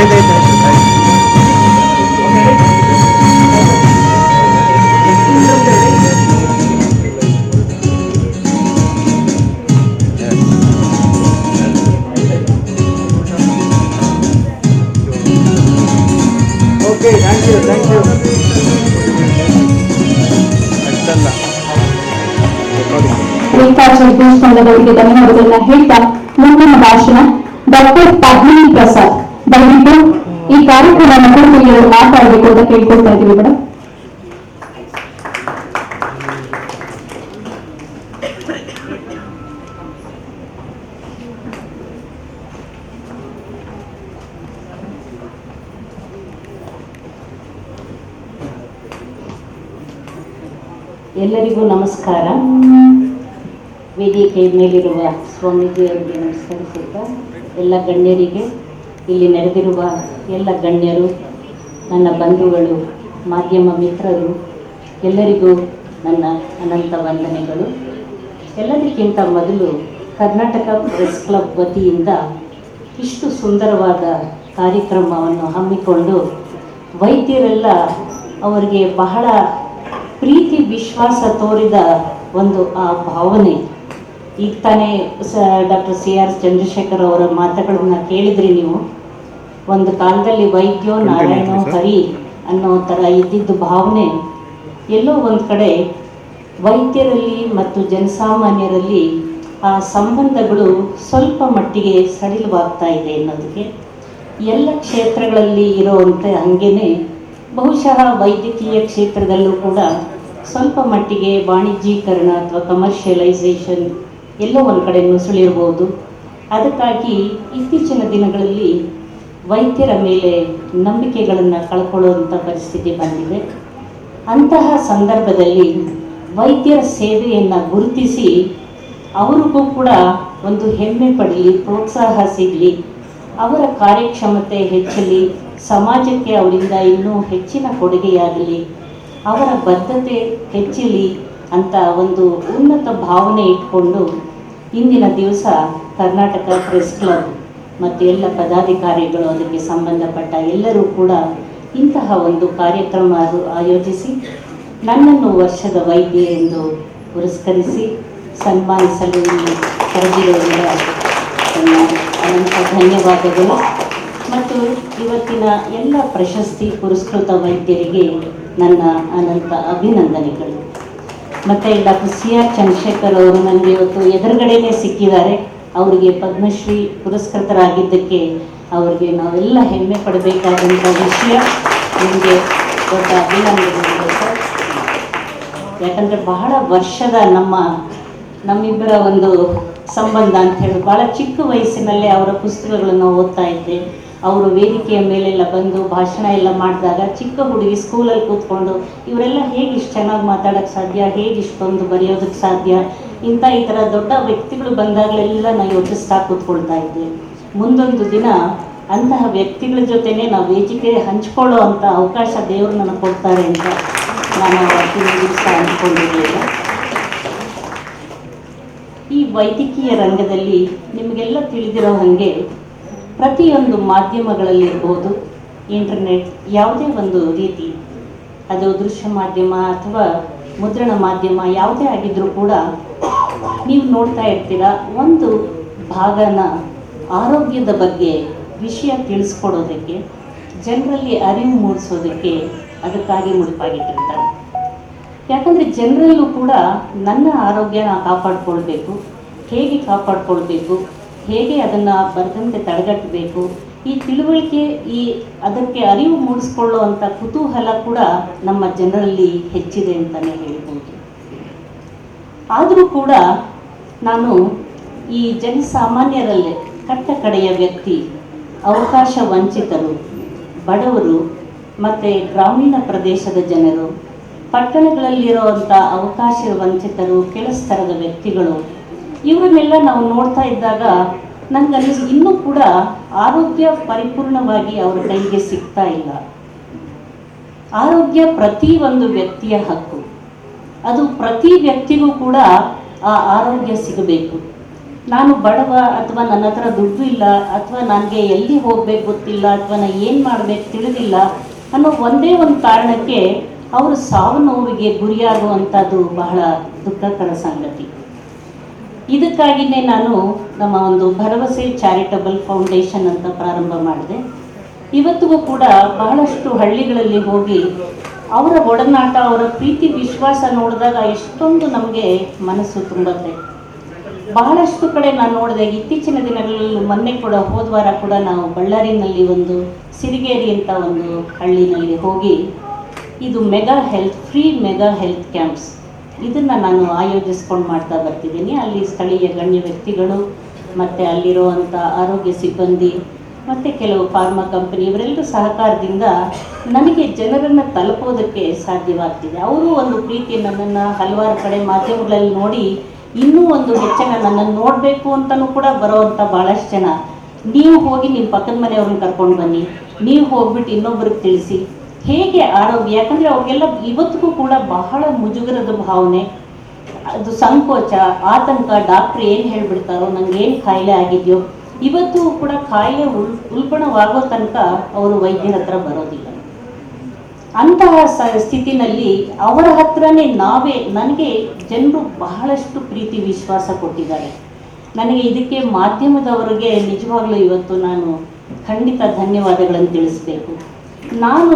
Okay, thank you, thank you. ರೇಖಾ ಜಗದೀಶ್ ತಂಡದವರಿಗೆ ಧನ್ಯವಾದಗಳನ್ನ ಹೇಳ್ತಾ ಮುಂದಿನ ಭಾಷಣ ಡಾಕ್ಟರ್ ಪದ್ಮಿನಿ ಪ್ರಸಾದ್. ದಯವಿಟ್ಟು ಈ ಕಾರ್ಯಕ್ರಮವನ್ನು ಕುರಿತು ಮಾತಾಡಬೇಕು ಅಂತ ಕೇಳ್ಕೊಳ್ತಾ ಇದ್ದೀವಿ ಮೇಡಮ್. ಎಲ್ಲರಿಗೂ ನಮಸ್ಕಾರ. ವೇದಿಕೆ ಮೇಲಿರುವ ಸ್ವಾಮೀಜಿಯವರಿಗೆ ನಮಸ್ಕರಿಸುತ್ತಾ ಎಲ್ಲ ಗಣ್ಯರಿಗೆ, ಇಲ್ಲಿ ನೆರೆದಿರುವ ಎಲ್ಲ ಗಣ್ಯರು, ನನ್ನ ಬಂಧುಗಳು, ಮಾಧ್ಯಮ ಮಿತ್ರರು, ಎಲ್ಲರಿಗೂ ನನ್ನ ಅನಂತ ವಂದನೆಗಳು. ಎಲ್ಲದಕ್ಕಿಂತ ಮೊದಲು ಕರ್ನಾಟಕ ಪ್ರೆಸ್ ಕ್ಲಬ್ ವತಿಯಿಂದ ಇಷ್ಟು ಸುಂದರವಾದ ಕಾರ್ಯಕ್ರಮವನ್ನು ಹಮ್ಮಿಕೊಂಡು ವೈದ್ಯರೆಲ್ಲ ಅವರಿಗೆ ಬಹಳ ಪ್ರೀತಿ ವಿಶ್ವಾಸ ತೋರಿದ ಒಂದು ಆ ಭಾವನೆ. ಈಗ ತಾನೇ ಡಾಕ್ಟರ್ CR ಚಂದ್ರಶೇಖರ್ ಅವರ ಮಾತುಗಳನ್ನು ಕೇಳಿದ್ರಿ ನೀವು. ಒಂದು ಕಾಲದಲ್ಲಿ ವೈದ್ಯೋ ನಾರಾಯಣೋ ಹರಿ ಅನ್ನೋ ಥರ ಇದ್ದಿದ್ದು ಭಾವನೆ ಎಲ್ಲೋ ಒಂದು ಕಡೆ ವೈದ್ಯರಲ್ಲಿ ಮತ್ತು ಜನಸಾಮಾನ್ಯರಲ್ಲಿ ಆ ಸಂಬಂಧಗಳು ಸ್ವಲ್ಪ ಮಟ್ಟಿಗೆ ಸಡಿಲವಾಗ್ತಾ ಇದೆ ಅನ್ನೋದಕ್ಕೆ ಎಲ್ಲ ಕ್ಷೇತ್ರಗಳಲ್ಲಿ ಇರೋವಂತೆ ಹಾಗೇನೆ ಬಹುಶಃ ವೈದ್ಯಕೀಯ ಕ್ಷೇತ್ರದಲ್ಲೂ ಕೂಡ ಸ್ವಲ್ಪ ಮಟ್ಟಿಗೆ ವಾಣಿಜ್ಯೀಕರಣ ಅಥವಾ ಕಮರ್ಷಿಯಲೈಸೇಷನ್ ಎಲ್ಲೋ ಒಂದು ಕಡೆ ನುಸುಳಿರ್ಬೋದು. ಅದಕ್ಕಾಗಿ ಇತ್ತೀಚಿನ ದಿನಗಳಲ್ಲಿ ವೈದ್ಯರ ಮೇಲೆ ನಂಬಿಕೆಗಳನ್ನು ಕಳ್ಕೊಳ್ಳುವಂಥ ಪರಿಸ್ಥಿತಿ ಬಂದಿದೆ. ಅಂತಹ ಸಂದರ್ಭದಲ್ಲಿ ವೈದ್ಯರ ಸೇವೆಯನ್ನು ಗುರುತಿಸಿ ಅವ್ರಿಗೂ ಕೂಡ ಒಂದು ಹೆಮ್ಮೆ ಪಡಲಿ, ಪ್ರೋತ್ಸಾಹ ಸಿಗಲಿ, ಅವರ ಕಾರ್ಯಕ್ಷಮತೆ ಹೆಚ್ಚಲಿ, ಸಮಾಜಕ್ಕೆ ಅವರಿಂದ ಇನ್ನೂ ಹೆಚ್ಚಿನ ಕೊಡುಗೆಯಾಗಲಿ, ಅವರ ಬದ್ಧತೆ ಹೆಚ್ಚಲಿ ಅಂತ ಒಂದು ಉನ್ನತ ಭಾವನೆ ಇಟ್ಕೊಂಡು ಇಂದಿನ ದಿವಸ ಕರ್ನಾಟಕ ಪ್ರೆಸ್ ಕ್ಲಬ್ ಮತ್ತು ಎಲ್ಲ ಪದಾಧಿಕಾರಿಗಳು, ಅದಕ್ಕೆ ಸಂಬಂಧಪಟ್ಟ ಎಲ್ಲರೂ ಕೂಡ ಇಂತಹ ಒಂದು ಕಾರ್ಯಕ್ರಮ ಆಯೋಜಿಸಿ ನನ್ನನ್ನು ವರ್ಷದ ವೈದ್ಯ ಎಂದು ಪುರಸ್ಕರಿಸಿ ಸನ್ಮಾನಿಸಲು ಇಲ್ಲಿ ಕರೆದಿರುವುದರ ನನ್ನ ಅನಂತ ಧನ್ಯವಾದಗಳು. ಮತ್ತು ಇವತ್ತಿನ ಎಲ್ಲ ಪ್ರಶಸ್ತಿ ಪುರಸ್ಕೃತ ವೈದ್ಯರಿಗೆ ನನ್ನ ಅನಂತ ಅಭಿನಂದನೆಗಳು. ಮತ್ತು ಡಾಕ್ಟರ್ CR ಚಂದ್ರಶೇಖರ್ ಅವರು ನನಗೆ ಇವತ್ತು ಎದುರುಗಡೆನೇ ಸಿಕ್ಕಿದ್ದಾರೆ. ಅವರಿಗೆ ಪದ್ಮಶ್ರೀ ಪುರಸ್ಕೃತರಾಗಿದ್ದಕ್ಕೆ ಅವರಿಗೆ ನಾವೆಲ್ಲ ಹೆಮ್ಮೆ ಪಡಬೇಕಾದಂಥ ವಿಷಯ. ನಿಮಗೆ ದೊಡ್ಡ ಅಭಿನಂದನೆಗಳು ಸರ್. ಯಾಕಂದರೆ ಬಹಳ ವರ್ಷದ ನಮ್ಮಿಬ್ಬರ ಒಂದು ಸಂಬಂಧ ಅಂತ ಹೇಳಿ ಭಾಳ ಚಿಕ್ಕ ವಯಸ್ಸಿನಲ್ಲೇ ಅವರ ಪುಸ್ತಕಗಳನ್ನು ಓದ್ತಾ ಇದ್ದೆ. ಅವರು ವೇದಿಕೆಯ ಮೇಲೆಲ್ಲ ಬಂದು ಭಾಷಣ ಎಲ್ಲ ಮಾಡಿದಾಗ ಚಿಕ್ಕ ಹುಡುಗಿ ಸ್ಕೂಲಲ್ಲಿ ಕೂತ್ಕೊಂಡು ಇವರೆಲ್ಲ ಹೇಗೆ ಇಷ್ಟು ಚೆನ್ನಾಗಿ ಮಾತಾಡೋಕ್ಕೆ ಸಾಧ್ಯ, ಹೇಗೆ ಇಷ್ಟೊಂದು ಬರೆಯೋದಕ್ಕೆ ಸಾಧ್ಯ, ಈ ಥರ ದೊಡ್ಡ ವ್ಯಕ್ತಿಗಳು ಬಂದಾಗಲೆಲ್ಲ ನಾವು ಯೋಚಿಸ್ತಾ ಕೂತ್ಕೊಳ್ತಾ ಇದ್ದೆ. ಮುಂದೊಂದು ದಿನ ಅಂತಹ ವ್ಯಕ್ತಿಗಳ ಜೊತೆನೇ ನಾವು ವೇದಿಕೆ ಹಂಚ್ಕೊಳ್ಳೋ ಅಂಥ ಅವಕಾಶ ದೇವರು ನನಗೆ ಕೊಡ್ತಾರೆ ಅಂತ ನಾನು ಅವತ್ತಿನ ದಿವಸ ಅಂದ್ಕೊಂಡಿರಲಿಲ್ಲ. ಈ ವೈದ್ಯಕೀಯ ರಂಗದಲ್ಲಿ ನಿಮಗೆಲ್ಲ ತಿಳಿದಿರೋ ಹಾಗೆ ಪ್ರತಿಯೊಂದು ಮಾಧ್ಯಮಗಳಲ್ಲಿರ್ಬೋದು, ಇಂಟರ್ನೆಟ್, ಯಾವುದೇ ಒಂದು ರೀತಿ, ಅದು ದೃಶ್ಯ ಮಾಧ್ಯಮ ಅಥವಾ ಮುದ್ರಣ ಮಾಧ್ಯಮ ಯಾವುದೇ ಆಗಿದ್ರೂ ಕೂಡ ನೀವು ನೋಡ್ತಾ ಇರ್ತೀರ, ಒಂದು ಭಾಗನ ಆರೋಗ್ಯದ ಬಗ್ಗೆ ವಿಷಯ ತಿಳಿಸ್ಕೊಡೋದಕ್ಕೆ, ಜನರಲ್ಲಿ ಅರಿವು ಮೂಡಿಸೋದಕ್ಕೆ ಅದಕ್ಕಾಗಿ ಮುಡಿಪಾಗಿಟ್ಟಿರ್ತಾರೆ. ಯಾಕಂದರೆ ಜನರಲ್ಲೂ ಕೂಡ ನನ್ನ ಆರೋಗ್ಯನ ಕಾಪಾಡಿಕೊಳ್ಬೇಕು, ಹೇಗೆ ಕಾಪಾಡಿಕೊಳ್ಬೇಕು, ಹೇಗೆ ಅದನ್ನು ಬರದಂತೆ ತಡೆಗಟ್ಟಬೇಕು, ಈ ತಿಳುವಳಿಕೆ, ಅದಕ್ಕೆ ಅರಿವು ಮೂಡಿಸ್ಕೊಳ್ಳುವಂಥ ಕುತೂಹಲ ಕೂಡ ನಮ್ಮ ಜನರಲ್ಲಿ ಹೆಚ್ಚಿದೆ ಅಂತಲೇ ಹೇಳ್ಬೋದು. ಆದರೂ ಕೂಡ ನಾನು ಈ ಜನಸಾಮಾನ್ಯರಲ್ಲೇ ಕಟ್ಟ ಕಡೆಯ ವ್ಯಕ್ತಿ, ಅವಕಾಶ ವಂಚಿತರು, ಬಡವರು ಮತ್ತು ಗ್ರಾಮೀಣ ಪ್ರದೇಶದ ಜನರು, ಪಟ್ಟಣಗಳಲ್ಲಿರುವಂಥ ಅವಕಾಶ ವಂಚಿತರು, ಕೆಳಸ್ತರದ ವ್ಯಕ್ತಿಗಳು, ಇವರನ್ನೆಲ್ಲ ನಾವು ನೋಡ್ತಾ ಇದ್ದಾಗ ನನಗನ್ನಿಸಿ ಇನ್ನೂ ಕೂಡ ಆರೋಗ್ಯ ಪರಿಪೂರ್ಣವಾಗಿ ಅವರ ಕೈಗೆ ಸಿಗ್ತಾ ಇಲ್ಲ. ಆರೋಗ್ಯ ಪ್ರತಿ ಒಂದು ವ್ಯಕ್ತಿಯ ಹಕ್ಕು. ಅದು ಪ್ರತಿ ವ್ಯಕ್ತಿಗೂ ಕೂಡ ಆ ಆರೋಗ್ಯ ಸಿಗಬೇಕು. ನಾನು ಬಡವ, ಅಥವಾ ನನ್ನ ಹತ್ರ ದುಡ್ಡು ಇಲ್ಲ, ಅಥವಾ ನನಗೆ ಎಲ್ಲಿ ಹೋಗ್ಬೇಕು ಗೊತ್ತಿಲ್ಲ, ಅಥವಾ ನಾನು ಏನು ಮಾಡಬೇಕು ತಿಳಿದಿಲ್ಲ ಅನ್ನೋ ಒಂದೇ ಒಂದು ಕಾರಣಕ್ಕೆ ಅವರು ಸಾವು ನೋವಿಗೆ ಗುರಿಯಾಗುವಂಥದ್ದು ಬಹಳ ದುಃಖಕರ ಸಂಗತಿ. ಇದಕ್ಕಾಗಿಯೇ ನಾನು ನಮ್ಮ ಒಂದು ಭರವಸೆ ಚಾರಿಟಬಲ್ ಫೌಂಡೇಶನ್ ಅಂತ ಪ್ರಾರಂಭ ಮಾಡಿದೆ. ಇವತ್ತಿಗೂ ಕೂಡ ಬಹಳಷ್ಟು ಹಳ್ಳಿಗಳಲ್ಲಿ ಹೋಗಿ ಅವರ ಒಡನಾಟ, ಅವರ ಪ್ರೀತಿ ವಿಶ್ವಾಸ ನೋಡಿದಾಗ ಎಷ್ಟೊಂದು ನಮಗೆ ಮನಸ್ಸು ತುಂಬುತ್ತೆ. ಬಹಳಷ್ಟು ಕಡೆ ನಾನು ನೋಡಿದೆ, ಇತ್ತೀಚಿನ ದಿನಗಳಲ್ಲಿ ಮೊನ್ನೆ ಕೂಡ ಹೋದ ವಾರ ಕೂಡ ನಾವು ಬಳ್ಳಾರಿನಲ್ಲಿ ಒಂದು ಸಿರಿಗೇರಿ ಅಂತ ಒಂದು ಹಳ್ಳಿನಲ್ಲಿ ಹೋಗಿ ಇದು ಫ್ರೀ ಮೆಗಾ ಹೆಲ್ತ್ ಕ್ಯಾಂಪ್ಸ್ ಇದನ್ನು ನಾನು ಆಯೋಜಿಸ್ಕೊಂಡು ಮಾಡ್ತಾ ಬರ್ತಿದ್ದೀನಿ. ಅಲ್ಲಿ ಸ್ಥಳೀಯ ಗಣ್ಯ ವ್ಯಕ್ತಿಗಳು ಮತ್ತು ಅಲ್ಲಿರುವಂಥ ಆರೋಗ್ಯ ಸಿಬ್ಬಂದಿ ಮತ್ತು ಕೆಲವು ಫಾರ್ಮಾ ಕಂಪನಿ ಇವರೆಲ್ಲರ ಸಹಕಾರದಿಂದ ನನಗೆ ಜನರನ್ನು ತಲುಪೋದಕ್ಕೆ ಸಾಧ್ಯವಾಗ್ತಿದೆ. ಅವರು ಒಂದು ಪ್ರೀತಿ ನನ್ನನ್ನು ಹಲವಾರು ಕಡೆ ಮಾಧ್ಯಮಗಳಲ್ಲಿ ನೋಡಿ ಇನ್ನೂ ಒಂದು ಹೆಚ್ಚಿನ ನನ್ನನ್ನು ನೋಡಬೇಕು ಅಂತಲೂ ಕೂಡ ಬರೋವಂಥ ಭಾಳಷ್ಟು ಜನ, ನೀವು ಹೋಗಿ ನಿಮ್ಮ ಪಕ್ಕದ ಮನೆಯವ್ರನ್ನ ಕರ್ಕೊಂಡು ಬನ್ನಿ, ನೀವು ಹೋಗ್ಬಿಟ್ಟು ಇನ್ನೊಬ್ರಿಗೆ ತಿಳಿಸಿ ಹೇಗೆ ಆರೋಗ್ಯ. ಯಾಕಂದರೆ ಅವ್ರಿಗೆಲ್ಲ ಇವತ್ತಿಗೂ ಕೂಡ ಬಹಳ ಮುಜುಗರದ ಭಾವನೆ, ಅದು ಸಂಕೋಚ, ಆತಂಕ. ಡಾಕ್ಟ್ರ್ ಏನು ಹೇಳಿಬಿಡ್ತಾರೋ, ನಂಗೆ ಏನು ಕಾಯಿಲೆ ಆಗಿದೆಯೋ, ಇವತ್ತು ಕೂಡ ಕಾಯಿಲೆ ಉಲ್ಬಣವಾಗೋ ತನಕ ಅವರು ವೈದ್ಯರ ಹತ್ರ ಬರೋದಿಲ್ಲ. ಅಂತಹ ಸ್ಥಿತಿನಲ್ಲಿ ಅವರ ಹತ್ರನೇ ನನಗೆ ಜನರು ಬಹಳಷ್ಟು ಪ್ರೀತಿ ವಿಶ್ವಾಸ ಕೊಟ್ಟಿದ್ದಾರೆ. ನನಗೆ ಇದಕ್ಕೆ ಮಾಧ್ಯಮದವರಿಗೆ ನಿಜವಾಗ್ಲೂ ಇವತ್ತು ನಾನು ಖಂಡಿತ ಧನ್ಯವಾದಗಳನ್ನು ತಿಳಿಸಬೇಕು. ನಾನು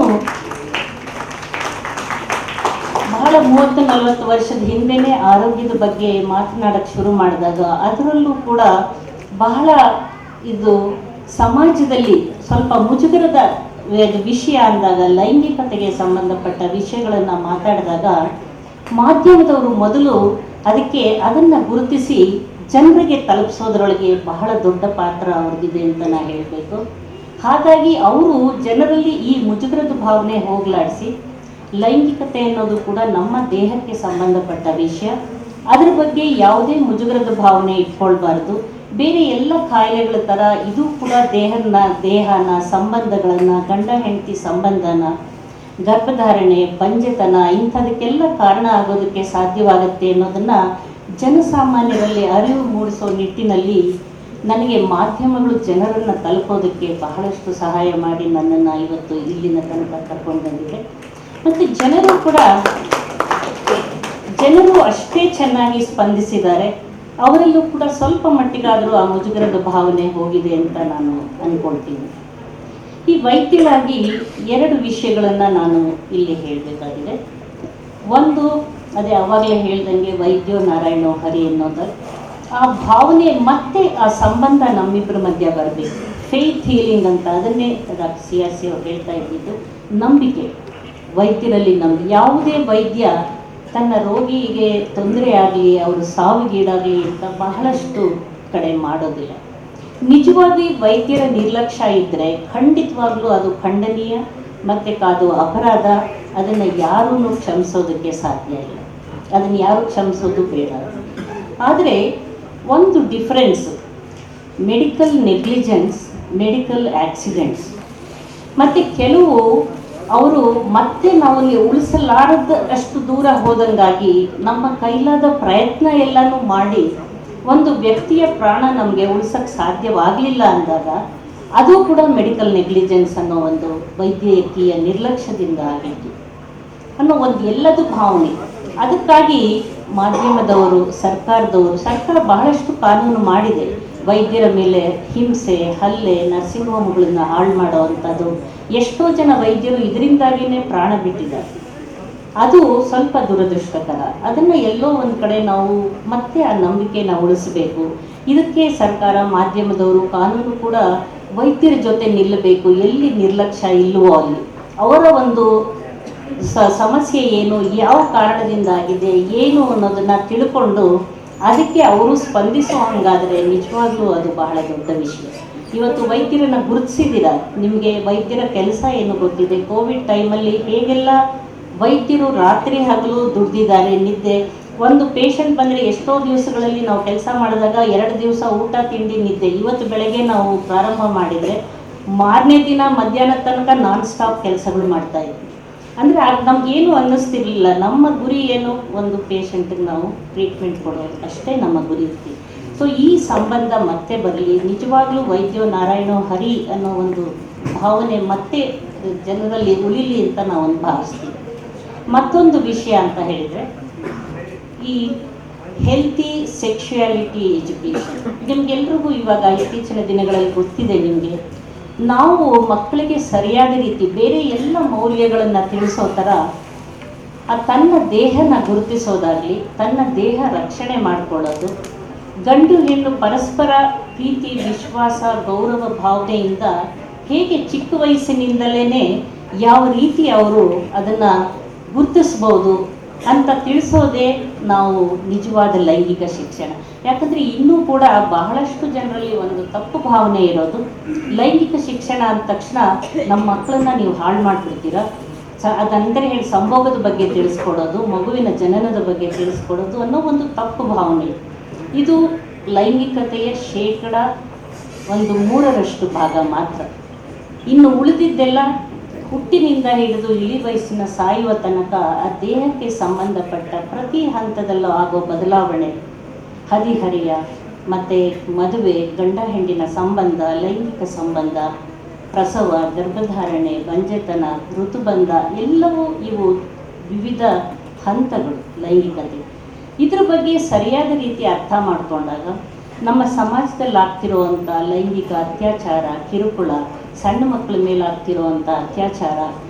ಬಹಳ 30-40 ವರ್ಷದ ಹಿಂದೆನೇ ಆರೋಗ್ಯದ ಬಗ್ಗೆ ಮಾತನಾಡೋಕ್ಕೆ ಶುರು ಮಾಡಿದಾಗ ಅದರಲ್ಲೂ ಕೂಡ ಬಹಳ ಇದು ಸಮಾಜದಲ್ಲಿ ಸ್ವಲ್ಪ ಮುಜುಗರದ ವಿಷಯ ಅಂದಾಗ, ಲೈಂಗಿಕತೆಗೆ ಸಂಬಂಧಪಟ್ಟ ವಿಷಯಗಳನ್ನು ಮಾತಾಡಿದಾಗ ಮಾಧ್ಯಮದವರು ಮೊದಲು ಅದನ್ನು ಗುರುತಿಸಿ ಜನರಿಗೆ ತಲುಪಿಸೋದ್ರೊಳಗೆ ಬಹಳ ದೊಡ್ಡ ಪಾತ್ರ ಅವ್ರದ್ದಿದೆ ಅಂತ ನಾನು ಹೇಳಬೇಕು. ಹಾಗಾಗಿ ಅವರು ಜನರಲ್ಲಿ ಈ ಮುಜುಗರದ ಭಾವನೆ ಹೋಗಲಾಡಿಸಿ, ಲೈಂಗಿಕತೆ ಅನ್ನೋದು ಕೂಡ ನಮ್ಮ ದೇಹಕ್ಕೆ ಸಂಬಂಧಪಟ್ಟ ವಿಷಯ, ಅದ್ರ ಬಗ್ಗೆ ಯಾವುದೇ ಮುಜುಗರದ ಭಾವನೆ ಇಟ್ಕೊಳ್ಬಾರ್ದು. ಬೇರೆ ಎಲ್ಲ ಕಾಯಿಲೆಗಳ ಥರ ಇದು ಕೂಡ ದೇಹನ ಸಂಬಂಧಗಳನ್ನು, ಗಂಡ ಹೆಂಡತಿ ಸಂಬಂಧನ, ಗರ್ಭಧಾರಣೆ, ಬಂಜೆತನ ಇಂಥದಕ್ಕೆಲ್ಲ ಕಾರಣ ಆಗೋದಕ್ಕೆ ಸಾಧ್ಯವಾಗುತ್ತೆ ಅನ್ನೋದನ್ನು ಜನಸಾಮಾನ್ಯರಲ್ಲಿ ಅರಿವು ಮೂಡಿಸೋ ನಿಟ್ಟಿನಲ್ಲಿ ನನಗೆ ಮಾಧ್ಯಮಗಳು ಜನರನ್ನು ತಲುಪೋದಕ್ಕೆ ಬಹಳಷ್ಟು ಸಹಾಯ ಮಾಡಿ ನನ್ನನ್ನು ಇವತ್ತು ಇಲ್ಲಿನ ತನಕ ಕರ್ಕೊಂಡು ಬಂದಿದೆ. ಮತ್ತು ಜನರು ಅಷ್ಟೇ ಚೆನ್ನಾಗಿ ಸ್ಪಂದಿಸಿದ್ದಾರೆ. ಅವರಲ್ಲೂ ಕೂಡ ಸ್ವಲ್ಪ ಮಟ್ಟಿಗಾದರೂ ಆ ಮುಜುಗರದ ಭಾವನೆ ಹೋಗಿದೆ ಅಂತ ನಾನು ಅಂದ್ಕೊಳ್ತೀನಿ. ಈ ವೈದ್ಯರಾಗಿ 2 ವಿಷಯಗಳನ್ನು ನಾನು ಇಲ್ಲಿ ಹೇಳಬೇಕಾಗಿದೆ. ಒಂದು, ಅದೇ ಆವಾಗಲೇ ಹೇಳ್ದಂಗೆ ವೈದ್ಯೋ ನಾರಾಯಣೋ ಹರಿ ಅನ್ನೋದು, ಆ ಭಾವನೆ ಮತ್ತೆ ಆ ಸಂಬಂಧ ನಮ್ಮಿಬ್ಬರ ಮಧ್ಯ ಬರಬೇಕು. ಫೇತ್ ಹೀಲಿಂಗ್ ಅಂತ ಅದನ್ನೇ ಡಾಕ್ಟರ್ CRC ಅವರು ಹೇಳ್ತಾ ಇದ್ದಿದ್ದು. ನಂಬಿಕೆ, ವೈದ್ಯರಲ್ಲಿ ಯಾವುದೇ ವೈದ್ಯ ತನ್ನ ರೋಗಿಗೆ ತೊಂದರೆ ಆಗಲಿ, ಅವರು ಸಾವಿಗೀಡಾಗಲಿ ಅಂತ ಬಹಳಷ್ಟು ಕಡೆ ಮಾಡೋದಿಲ್ಲ. ನಿಜವಾಗಿ ವೈದ್ಯರ ನಿರ್ಲಕ್ಷ್ಯ ಇದ್ದರೆ ಖಂಡಿತವಾಗ್ಲೂ ಅದು ಖಂಡನೀಯ ಮತ್ತು ಅದು ಅಪರಾಧ. ಅದನ್ನು ಯಾರೂ ಕ್ಷಮಿಸೋದಕ್ಕೆ ಸಾಧ್ಯ ಇಲ್ಲ, ಅದನ್ನು ಯಾರು ಕ್ಷಮಿಸೋದು ಬೇಡ. ಆದರೆ ಒಂದು difference, medical negligence, medical accidents. ಮತ್ತು ಕೆಲವು ಅವರು ಮತ್ತೆ ನಾವು ಉಳಿಸಲಾರದಷ್ಟು ದೂರ ಹೋದಂಗಾಗಿ ನಮ್ಮ ಕೈಲಾದ ಪ್ರಯತ್ನ ಎಲ್ಲನೂ ಮಾಡಿ ಒಂದು ವ್ಯಕ್ತಿಯ ಪ್ರಾಣ ನಮಗೆ ಉಳಿಸೋಕ್ಕೆ ಸಾಧ್ಯವಾಗಲಿಲ್ಲ ಅಂದಾಗ ಅದು ಕೂಡ ಮೆಡಿಕಲ್ ನೆಗ್ಲಿಜೆನ್ಸ್ ಅನ್ನೋ ಒಂದು ವೈದ್ಯಕೀಯ ನಿರ್ಲಕ್ಷ್ಯದಿಂದ ಆಗಿತ್ತು ಅನ್ನೋ ಒಂದು ಎಲ್ಲದೂ ಭಾವನೆ. ಅದಕ್ಕಾಗಿ ಮಾಧ್ಯಮದವರು, ಸರ್ಕಾರ ಬಹಳಷ್ಟು ಕಾನೂನು ಮಾಡಿದೆ. ವೈದ್ಯರ ಮೇಲೆ ಹಿಂಸೆ, ಹಲ್ಲೆ, ನರ್ಸಿಂಗ್ ಹೋಮ್ಗಳನ್ನು ಹಾಳು ಮಾಡುವಂಥದ್ದು, ಎಷ್ಟೋ ಜನ ವೈದ್ಯರು ಇದರಿಂದಾಗಿಯೇ ಪ್ರಾಣ ಬಿಟ್ಟಿದ್ದಾರೆ. ಅದು ಸ್ವಲ್ಪ ದುರದೃಷ್ಟಕರ. ಅದನ್ನು ಎಲ್ಲೋ ಒಂದು ಕಡೆ ನಾವು ಮತ್ತೆ ಆ ನಂಬಿಕೆನ ಉಳಿಸಬೇಕು. ಇದಕ್ಕೆ ಸರ್ಕಾರ, ಮಾಧ್ಯಮದವರು, ಕಾನೂನು ಕೂಡ ವೈದ್ಯರ ಜೊತೆ ನಿಲ್ಲಬೇಕು. ಎಲ್ಲಿ ನಿರ್ಲಕ್ಷ್ಯ ಇಲ್ಲವೋ ಅಲ್ಲಿ ಅವರ ಒಂದು ಸಮಸ್ಯೆ ಏನು, ಯಾವ ಕಾರಣದಿಂದ ಆಗಿದೆ, ಏನು ಅನ್ನೋದನ್ನು ತಿಳ್ಕೊಂಡು ಅದಕ್ಕೆ ಅವರು ಸ್ಪಂದಿಸೋ ಹಂಗಾದರೆ ನಿಜವಾಗ್ಲೂ ಅದು ಬಹಳ ದೊಡ್ಡ ವಿಷಯ. ಇವತ್ತು ವೈದ್ಯರನ್ನು ಗುರುತಿಸಿದ್ದೀರ, ನಿಮಗೆ ವೈದ್ಯರ ಕೆಲಸ ಏನು ಗೊತ್ತಿದೆ. ಕೋವಿಡ್ ಟೈಮಲ್ಲಿ ಹೇಗೆಲ್ಲ ವೈದ್ಯರು ರಾತ್ರಿ ಹಗಲು ದುಡ್ದಿದ್ದಾರೆ, ನಿದ್ದೆ. ಒಂದು ಪೇಷಂಟ್ ಬಂದರೆ ಎಷ್ಟೋ ದಿವಸಗಳಲ್ಲಿ ನಾವು ಕೆಲಸ ಮಾಡಿದಾಗ 2 ದಿವಸ ಊಟ ತಿಂಡಿ ನಿದ್ದೆ. ಇವತ್ತು ಬೆಳಗ್ಗೆ ನಾವು ಪ್ರಾರಂಭ ಮಾಡಿದರೆ ಮಾರನೇ ದಿನ ಮಧ್ಯಾಹ್ನ ತನಕ ನಾನ್ ಸ್ಟಾಪ್ ಕೆಲಸಗಳು ಮಾಡ್ತಾಯಿದ್ವಿ. ಅಂದರೆ ಅದು ನಮಗೇನು ಅನ್ನಿಸ್ತಿರ್ಲಿಲ್ಲ. ನಮ್ಮ ಗುರಿ ಏನು, ಒಂದು ಪೇಷಂಟಿಗೆ ನಾವು ಟ್ರೀಟ್ಮೆಂಟ್ ಕೊಡೋದು ಅಷ್ಟೇ ನಮ್ಮ ಗುರಿ ಇರ್ತೀವಿ. ಸೊ ಈ ಸಂಬಂಧ ಮತ್ತೆ ಬರಲಿ, ನಿಜವಾಗ್ಲೂ ವೈದ್ಯೋ ನಾರಾಯಣೋ ಹರಿ ಅನ್ನೋ ಒಂದು ಭಾವನೆ ಮತ್ತೆ ಜನರಲ್ಲಿ ಉಳಿಲಿ ಅಂತ ನಾವು ಭಾವಿಸ್ತೀವಿ. ಮತ್ತೊಂದು ವಿಷಯ ಅಂತ ಹೇಳಿದರೆ, ಈ ಹೆಲ್ತಿ ಸೆಕ್ಷುಯಾಲಿಟಿ ಎಜುಕೇಷನ್ ನಿಮಗೆಲ್ರಿಗೂ ಇವಾಗ ಇತ್ತೀಚಿನ ದಿನಗಳಲ್ಲಿ ಗೊತ್ತಿದೆ. ನಿಮಗೆ ನಾವು ಮಕ್ಕಳಿಗೆ ಸರಿಯಾದ ರೀತಿ ಬೇರೆ ಎಲ್ಲ ಮೌಲ್ಯಗಳನ್ನು ತಿಳಿಸೋ ಥರ ತನ್ನ ದೇಹನ ಗುರುತಿಸೋದಾಗಲಿ, ತನ್ನ ದೇಹ ರಕ್ಷಣೆ ಮಾಡಿಕೊಳ್ಳೋದು, ಗಂಡು ಹೆಣ್ಣು ಪರಸ್ಪರ ಪ್ರೀತಿ ವಿಶ್ವಾಸ ಗೌರವ ಭಾವನೆಯಿಂದ ಹೇಗೆ ಚಿಕ್ಕ ವಯಸ್ಸಿನಿಂದಲೇ ಯಾವ ರೀತಿ ಅವರು ಅದನ್ನು ಗುರುತಿಸ್ಬೋದು ಅಂತ ತಿಳಿಸೋದೇ ನಾವು ನಿಜವಾದ ಲೈಂಗಿಕ ಶಿಕ್ಷಣ. ಯಾಕಂದರೆ ಇನ್ನೂ ಕೂಡ ಬಹಳಷ್ಟು ಜನರಲ್ಲಿ ಒಂದು ತಪ್ಪು ಭಾವನೆ ಇರೋದು, ಲೈಂಗಿಕ ಶಿಕ್ಷಣ ಅಂದ ತಕ್ಷಣ ನಮ್ಮ ಮಕ್ಕಳನ್ನ ನೀವು ಹಾಳು ಮಾಡಿಬಿಡ್ತೀರಾ, ಅದಂದರೆ ಹೇಳಿ ಸಂಭೋಗದ ಬಗ್ಗೆ ತಿಳಿಸ್ಕೊಡೋದು, ಮಗುವಿನ ಜನನದ ಬಗ್ಗೆ ತಿಳಿಸ್ಕೊಡೋದು ಅನ್ನೋ ಒಂದು ತಪ್ಪು ಭಾವನೆ. ಇದು ಲೈಂಗಿಕತೆಯ 3% ಭಾಗ ಮಾತ್ರ. ಇನ್ನು ಉಳಿದಿದ್ದೆಲ್ಲ ಹುಟ್ಟಿನಿಂದ ಹಿಡಿದು ಇಳಿ ವಯಸ್ಸಿನ ಸಾಯುವ ತನಕ ಆ ದೇಹಕ್ಕೆ ಸಂಬಂಧಪಟ್ಟ ಪ್ರತಿ ಹಂತದಲ್ಲೂ ಆಗೋ ಬದಲಾವಣೆ, ಹದಿಹರಿಯ ಮತ್ತು ಮದುವೆ, ಗಂಡ ಹೆಂಡಿನ ಸಂಬಂಧ, ಲೈಂಗಿಕ ಸಂಬಂಧ, ಪ್ರಸವ, ಗರ್ಭಧಾರಣೆ, ಬಂಜೆತನ, ಋತುಬಂಧ ಎಲ್ಲವೂ ಇವು ವಿವಿಧ ಹಂತಗಳು ಲೈಂಗಿಕತೆ. ಇದ್ರ ಬಗ್ಗೆ ಸರಿಯಾದ ರೀತಿ ಅರ್ಥ ಮಾಡಿಕೊಂಡಾಗ ನಮ್ಮ ಸಮಾಜದಲ್ಲಿ ಆಗ್ತಿರುವಂಥ ಲೈಂಗಿಕ ಅತ್ಯಾಚಾರ, ಕಿರುಕುಳ, ಸಣ್ಣ ಮಕ್ಕಳ ಮೇಲೆ ಆಗ್ತಿರುವಂಥ ಅತ್ಯಾಚಾರ,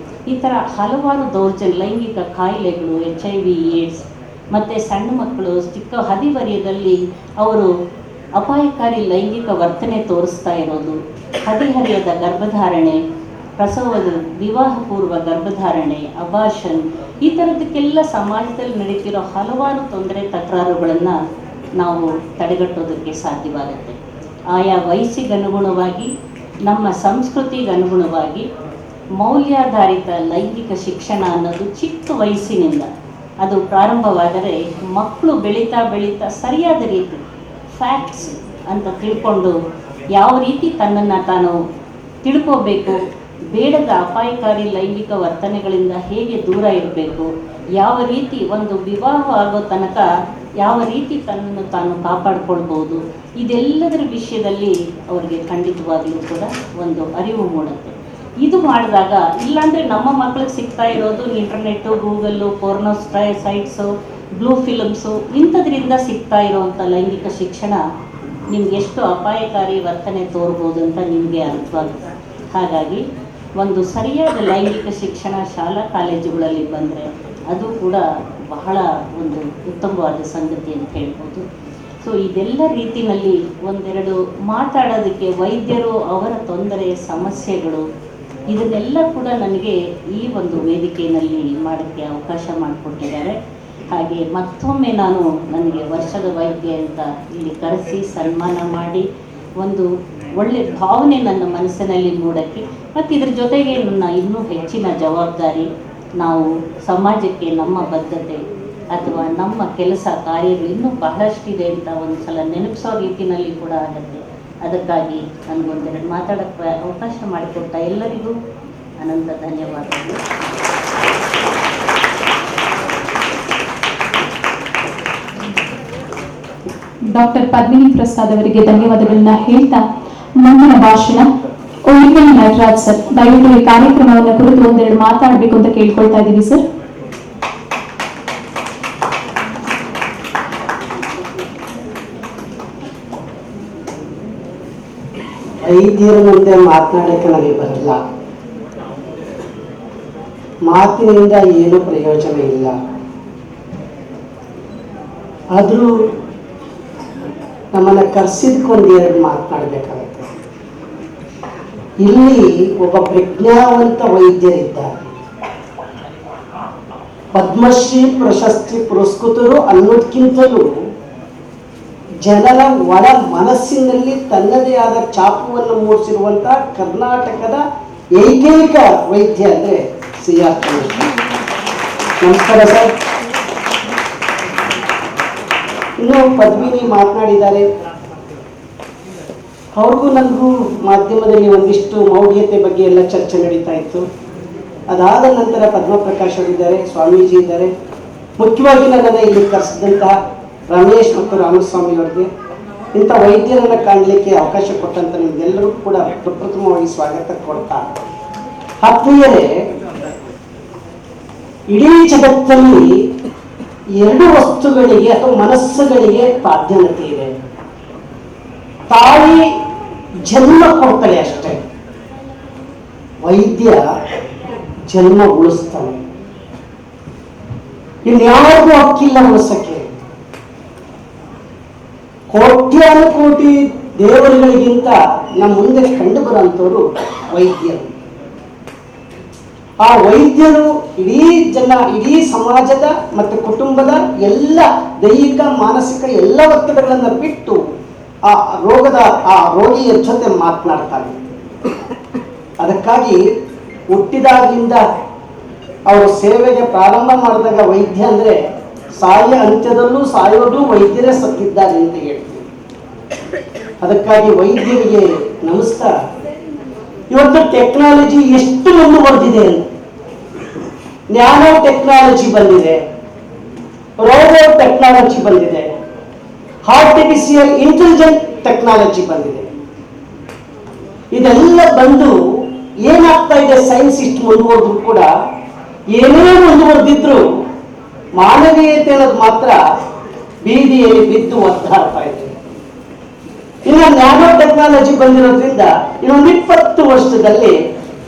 ಈ ಥರ ಹಲವಾರು ದೌರ್ಜನ್ಯ, ಲೈಂಗಿಕ ಕಾಯಿಲೆಗಳು, HIV ಏಡ್ಸ್, ಮತ್ತು ಸಣ್ಣ ಮಕ್ಕಳು ಚಿಕ್ಕ ಹದಿಹರೆಯದಲ್ಲಿ ಅವರು ಅಪಾಯಕಾರಿ ಲೈಂಗಿಕ ವರ್ತನೆ ತೋರಿಸ್ತಾ ಇರೋದು, ಹದಿಹರೆಯದ ಗರ್ಭಧಾರಣೆ, ಪ್ರಸವದ ವಿವಾಹ ಪೂರ್ವ ಗರ್ಭಧಾರಣೆ, ಅಬಾರ್ಷನ್, ಈ ಥರದಕ್ಕೆಲ್ಲ ಸಮಾಜದಲ್ಲಿ ನಡೀತಿರೋ ಹಲವಾರು ತೊಂದರೆ ತಕರಾರುಗಳನ್ನು ನಾವು ತಡೆಗಟ್ಟೋದಕ್ಕೆ ಸಾಧ್ಯವಾಗುತ್ತೆ. ಆಯಾ ವಯಸ್ಸಿಗನುಗುಣವಾಗಿ, ನಮ್ಮ ಸಂಸ್ಕೃತಿಗೆ ಅನುಗುಣವಾಗಿ ಮೌಲ್ಯಾಧಾರಿತ ಲೈಂಗಿಕ ಶಿಕ್ಷಣ ಅನ್ನೋದು ಚಿಕ್ಕ ವಯಸ್ಸಿನಿಂದ ಅದು ಪ್ರಾರಂಭವಾದರೆ ಮಕ್ಕಳು ಬೆಳೀತಾ ಬೆಳೀತಾ ಸರಿಯಾದ ರೀತಿ ಫ್ಯಾಕ್ಟ್ಸ್ ಅಂತ ತಿಳ್ಕೊಂಡು ಯಾವ ರೀತಿ ತನ್ನನ್ನು ತಾನು ತಿಳ್ಕೋಬೇಕು, ಬೇಡದ ಅಪಾಯಕಾರಿ ಲೈಂಗಿಕ ವರ್ತನೆಗಳಿಂದ ಹೇಗೆ ದೂರ ಇರಬೇಕು, ಯಾವ ರೀತಿ ಒಂದು ವಿವಾಹ ಆಗೋ ತನಕ ಯಾವ ರೀತಿ ತನ್ನನ್ನು ತಾನು ಕಾಪಾಡಿಕೊಳ್ಬೋದು, ಇದೆಲ್ಲದರ ವಿಷಯದಲ್ಲಿ ಅವರಿಗೆ ಖಂಡಿತವಾಗಲೂ ಕೂಡ ಒಂದು ಅರಿವು ಮೂಡುತ್ತೆ. ಇದು ಮಾಡಿದಾಗ, ಇಲ್ಲಾಂದರೆ ನಮ್ಮ ಮಕ್ಕಳಿಗೆ ಸಿಗ್ತಾ ಇರೋದು internet, Google, porno sites, blue films, ಇಂಥದ್ರಿಂದ ಸಿಗ್ತಾ ಇರೋವಂಥ ಲೈಂಗಿಕ ಶಿಕ್ಷಣ ನಿಮ್ಗೆ ಎಷ್ಟು ಅಪಾಯಕಾರಿ ವರ್ತನೆ ತೋರ್ಬೋದು ಅಂತ ನಿಮಗೆ ಅರ್ಥವಾಗುತ್ತೆ. ಹಾಗಾಗಿ ಒಂದು ಸರಿಯಾದ ಲೈಂಗಿಕ ಶಿಕ್ಷಣ ಶಾಲಾ ಕಾಲೇಜುಗಳಲ್ಲಿ ಬಂದರೆ ಅದು ಕೂಡ ಬಹಳ ಒಂದು ಉತ್ತಮವಾದ ಸಂಗತಿ ಅಂತ ಹೇಳ್ಬೋದು. ಸೊ ಇದೆಲ್ಲ ರೀತಿಯಲ್ಲಿ ಒಂದೆರಡು ಮಾತಾಡೋದಕ್ಕೆ ವೈದ್ಯರು, ಅವರ ತೊಂದರೆ, ಸಮಸ್ಯೆಗಳು, ಇದನ್ನೆಲ್ಲ ಕೂಡ ನನಗೆ ಈ ಒಂದು ವೇದಿಕೆಯಲ್ಲಿ ಮಾಡೋಕ್ಕೆ ಅವಕಾಶ ಮಾಡಿಕೊಟ್ಟಿದ್ದಾರೆ. ಹಾಗೆ ಮತ್ತೊಮ್ಮೆ ನಾನು ನನಗೆ ವರ್ಷದ ವೈದ್ಯ ಅಂತ ಇಲ್ಲಿ ಕರೆಸಿ ಸನ್ಮಾನ ಮಾಡಿ ಒಂದು ಒಳ್ಳೆ ಭಾವನೆ ನನ್ನ ಮನಸ್ಸಿನಲ್ಲಿ ಮೂಡೋಕ್ಕೆ, ಮತ್ತು ಇದ್ರ ಜೊತೆಗೆ ನನ್ನ ಇನ್ನೂ ಹೆಚ್ಚಿನ ಜವಾಬ್ದಾರಿ, ನಾವು ಸಮಾಜಕ್ಕೆ ನಮ್ಮ ಬದ್ಧತೆ ಅಥವಾ ನಮ್ಮ ಕೆಲಸ ಕಾರ್ಯಗಳು ಇನ್ನೂ ಬಹಳಷ್ಟಿದೆ ಅಂತ ಒಂದು ಸಲ ನೆನಪಿಸೋ ರೀತಿಯಲ್ಲಿ ಕೂಡ ಆಗುತ್ತೆ. ಅದಕ್ಕಾಗಿ ನನಗೊಂದೆರಡು ಮಾತಾಡೋಕ್ಕೆ ಅವಕಾಶ ಮಾಡಿಕೊಟ್ಟ ಎಲ್ಲರಿಗೂ ಅನಂತ ಧನ್ಯವಾದಗಳು. ಡಾಕ್ಟರ್ ಪದ್ಮಿನಿ ಪ್ರಸಾದ್ ಅವರಿಗೆ ಧನ್ಯವಾದಗಳನ್ನ ಹೇಳ್ತಾ ಮುಂದಿನ ಭಾಷಣ ಒಲಿಂಪಿಯನ್ ನಟರಾಜ್ ಸರ್, ದಯವಿಟ್ಟು ಈ ಕಾರ್ಯಕ್ರಮವನ್ನು ಕುರಿತು ಒಂದೆರಡು ಮಾತಾಡಬೇಕು ಅಂತ ಕೇಳ್ಕೊಳ್ತಾ ಇದ್ದೀವಿ ಸರ್. ವೈದ್ಯರ ಮುಂದೆ ಮಾತನಾಡಕ್ಕೆ ನನಗೆ ಬರಲ್ಲ, ಮಾತಿನಿಂದ ಏನು ಪ್ರಯೋಜನ ಇಲ್ಲ. ಆದರೂ ನಮ್ಮನ್ನು ಕರೆಸಿದ್ಕೊಂಡೆರಡು ಮಾತನಾಡಬೇಕಾಗುತ್ತೆ. ಇಲ್ಲಿ ಒಬ್ಬ ಪ್ರಜ್ಞಾವಂತ ವೈದ್ಯರಿದ್ದಾರೆ, ಪದ್ಮಶ್ರೀ ಪ್ರಶಸ್ತಿ ಪುರಸ್ಕೃತರು ಅನ್ನೋದಕ್ಕಿಂತಲೂ ಜನರ ಒಳ ಮನಸ್ಸಿನಲ್ಲಿ ತನ್ನದೇ ಆದ ಛಾಪುವನ್ನು ಮೂಡಿಸಿರುವಂಥ ಕರ್ನಾಟಕದ ಏಕೈಕ ವೈದ್ಯ ಅಂದರೆ CR ನಮಸ್ಕಾರ ಸರ್. ಇನ್ನು ಪದ್ಮಿನಿ ಮಾತನಾಡಿದ್ದಾರೆ, ಅವ್ರಿಗೂ ನನಗೂ ಮಾಧ್ಯಮದಲ್ಲಿ ಒಂದಿಷ್ಟು ಮೌಢ್ಯತೆ ಬಗ್ಗೆ ಎಲ್ಲ ಚರ್ಚೆ ನಡೀತಾ ಇತ್ತು. ಅದಾದ ನಂತರ ಪದ್ಮಪ್ರಕಾಶ್ ಅವರಿದ್ದಾರೆ, ಸ್ವಾಮೀಜಿ ಇದ್ದಾರೆ, ಮುಖ್ಯವಾಗಿ ನನ್ನನ್ನು ಇಲ್ಲಿ ಕರೆಸಿದಂತಹ ರಮೇಶ್ ಮತ್ತು ರಾಮಸ್ವಾಮಿ ಅವರಿಗೆ ಇಂಥ ವೈದ್ಯರನ್ನು ಕಾಣಲಿಕ್ಕೆ ಅವಕಾಶ ಕೊಟ್ಟಂತ ನಿಮ್ಗೆಲ್ಲರೂ ಕೂಡ ಪ್ರಪ್ರಥಮವಾಗಿ ಸ್ವಾಗತ ಕೊಡ್ತಾ, ಆತ್ಮೀಯರೇ, ಇಡೀ ಜಗತ್ತಲ್ಲಿ ಎರಡು ವಸ್ತುಗಳಿಗೆ ಅಥವಾ ಮನಸ್ಸುಗಳಿಗೆ ಪ್ರಾಧಾನ್ಯತೆ ಇದೆ. ತಾಯಿ ಜನ್ಮ ಕೊಡ್ತಾಳೆ ಅಷ್ಟೇ, ವೈದ್ಯ ಜನ್ಮ ಉಳಿಸ್ತಾನೆ. ಇನ್ಯಾರಿಗೂ ಹಕ್ಕಿಲ್ಲ ಉಳಿಸಕ್ಕೆ. ಕೋಟ್ಯಾನುಕೋಟಿ ದೇವರುಗಳಿಗಿಂತ ನಮ್ಮ ಮುಂದೆ ಕಂಡು ಬರುವಂಥವ್ರು ವೈದ್ಯರು. ಆ ವೈದ್ಯರು ಇಡೀ ಸಮಾಜದ ಮತ್ತು ಕುಟುಂಬದ ಎಲ್ಲ ದೈಹಿಕ ಮಾನಸಿಕ ಎಲ್ಲ ಒತ್ತಡಗಳನ್ನು ಬಿಟ್ಟು ಆ ರೋಗಿಯ ಜೊತೆ ಮಾತನಾಡ್ತಾರೆ. ಅದಕ್ಕಾಗಿ ಹುಟ್ಟಿದಾಗಿಂದ ಅವರು ಸೇವೆಗೆ ಪ್ರಾರಂಭ ಮಾಡಿದಾಗ ವೈದ್ಯ ಅಂದರೆ ಸಾಯ ಅಂತ್ಯದಲ್ಲೂ ಸಾಯೋದು ವೈದ್ಯರೇ ಸತ್ತಿದ್ದಾರೆ ಅಂತ ಹೇಳ್ತೀವಿ. ಅದಕ್ಕಾಗಿ ವೈದ್ಯರಿಗೆ ನಮಸ್ಕಾರ. ಇವತ್ತು ಟೆಕ್ನಾಲಜಿ ಎಷ್ಟು ಮುಂದುವರೆದಿದೆ ಅಂತ. ನ್ಯಾನೋ ಟೆಕ್ನಾಲಜಿ ಬಂದಿದೆ, ರೋಬೋಟ್ ಟೆಕ್ನಾಲಜಿ ಬಂದಿದೆ, ಆರ್ಟಿಫಿಷಿಯಲ್ ಇಂಟೆಲಿಜೆಂಟ್ ಟೆಕ್ನಾಲಜಿ ಬಂದಿದೆ. ಇದೆಲ್ಲ ಬಂದು ಏನಾಗ್ತಾ ಇದೆ, ಸೈನ್ಸ್ ಇಷ್ಟು ಮುಂದುವರೆದ್ರು ಕೂಡ, ಏನೇ ಮುಂದುವರೆದಿದ್ರು ಮಾನವೀಯತೆ ಅನ್ನೋದು ಮಾತ್ರ ಬೀದಿಯಲ್ಲಿ ಬಿದ್ದು ಒದ್ದಾಡ್ತಾ ಇದೆ. ಇನ್ನು ನ್ಯಾನೋ ಟೆಕ್ನಾಲಜಿ ಬಂದಿರೋದ್ರಿಂದ ಇನ್ನೊಂದು 20 ವರ್ಷದಲ್ಲಿ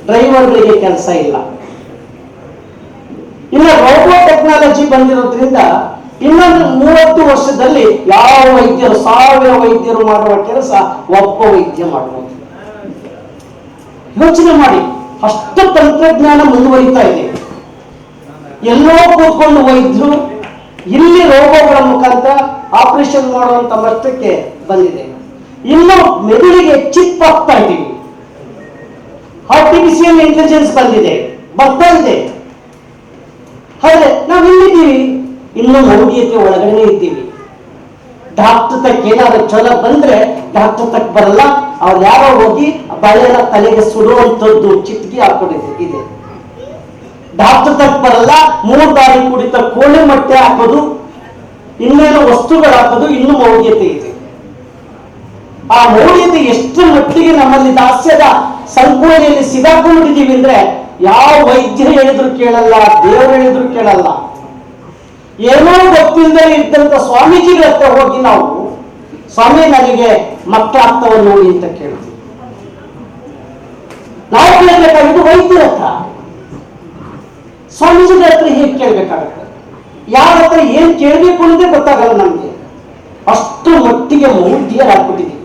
ಡ್ರೈವರ್ಗಳಿಗೆ ಕೆಲಸ ಇಲ್ಲ. ಇನ್ನು ರೋಬೋ ಟೆಕ್ನಾಲಜಿ ಬಂದಿರೋದ್ರಿಂದ ಇನ್ನೊಂದು 30 ವರ್ಷದಲ್ಲಿ ಯಾವ ವೈದ್ಯರು 1000 ವೈದ್ಯರು ಮಾಡುವ ಕೆಲಸ ಒಬ್ಬ ವೈದ್ಯ ಮಾಡಬಹುದು. ಯೋಚನೆ ಮಾಡಿ, ಅಷ್ಟು ತಂತ್ರಜ್ಞಾನ ಮುಂದುವರಿತಾ ಇದೆ. ಎಲ್ಲೋ ಕೂತ್ಕೊಂಡು ವೈದ್ಯರು ಇಲ್ಲಿ ರೋಬೋಗಳ ಮುಖಾಂತರ ಆಪರೇಷನ್ ಮಾಡುವಂತ ಮಟ್ಟಕ್ಕೆ ಬಂದಿದೆ. ಇನ್ನು ಮೆದುಳಿಗೆ ಚಿಪ್ ಹಾಕ್ತಾ ಇದ್ದೀವಿ, ಆರ್ಟಿಫಿಷಿಯಲ್ ಇಂಟೆಲಿಜೆನ್ಸ್ ಬರ್ತಾ ಇದೆ. ಆದ್ರೆ ನಾವು ಎಲ್ಲಿದ್ದೀವಿ? ಇನ್ನು ಮೌಢ್ಯತೆ ಒಳಗಡೆ ಇದ್ದೀವಿ. ಡಾಕ್ಟರ್ ತಕ್ಕ ಏನಾದ್ರು ಜ್ವರ ಬಂದ್ರೆ ಡಾಕ್ಟರ್ ತಕ್ಕ ಬರಲ್ಲ, ಅವ್ರು ಯಾರೋ ಹೋಗಿ ಬಳೆನ ತಲೆಗೆ ಸುಡುವಂಥದ್ದು ಚಿಟ್ಕಿ ಹಾಕೊಂಡಿದೆ. ಡಾಕ್ಟರ್ ತಕ್ಕ ಬರಲ್ಲ, 3 ಬಾರಿ ಕುಡಿತ ಕೋಳಿ ಮೊಟ್ಟೆ ಹಾಕೋದು, ಇನ್ನೇನು ವಸ್ತುಗಳು ಹಾಕೋದು, ಇನ್ನೂ ಮೌಢ್ಯತೆ ಇದೆ. ಆ ಮೌಢ್ಯತೆ ಎಷ್ಟು ಮಟ್ಟಿಗೆ ನಮ್ಮಲ್ಲಿ ದಾಸ್ಯದ ಸಂಕೋಲೆಯಲ್ಲಿ ಸಿಗಾಕೊಂಡಿದ್ದೀವಿ ಅಂದ್ರೆ, ಯಾವ ವೈದ್ಯ ಹೇಳಿದ್ರು ಕೇಳಲ್ಲ, ದೇವರು ಹೇಳಿದ್ರು ಕೇಳಲ್ಲ. ಏನೋ ಗೊತ್ತಿಲ್ಲದೆ ಇದ್ದಂತ ಸ್ವಾಮೀಜಿಗಳ ಹತ್ರ ಹೋಗಿ ನಾವು, ಸ್ವಾಮಿ ನನಗೆ ಮಕ್ಕಳಾಗ್ತವ ನೋಡಿ ಅಂತ ಕೇಳ್ತೀವಿ. ನಾವು ಕೇಳಬೇಕಾಗಿದ್ದು ವೈದ್ಯರ ಹತ್ರ, ಸ್ವಾಮೀಜಿಗಳ ಹತ್ರ ಹೇಗೆ ಕೇಳಬೇಕಾಗುತ್ತೆ? ಯಾರ ಹತ್ರ ಏನ್ ಕೇಳಬೇಕು ಅನ್ನೋದೇ ಗೊತ್ತಾಗಲ್ಲ ನಮ್ಗೆ. ಅಷ್ಟು ಮಟ್ಟಿಗೆ ಮೌಢ್ಯರಾಗ್ಬಿಟ್ಟಿದ್ದೀವಿ.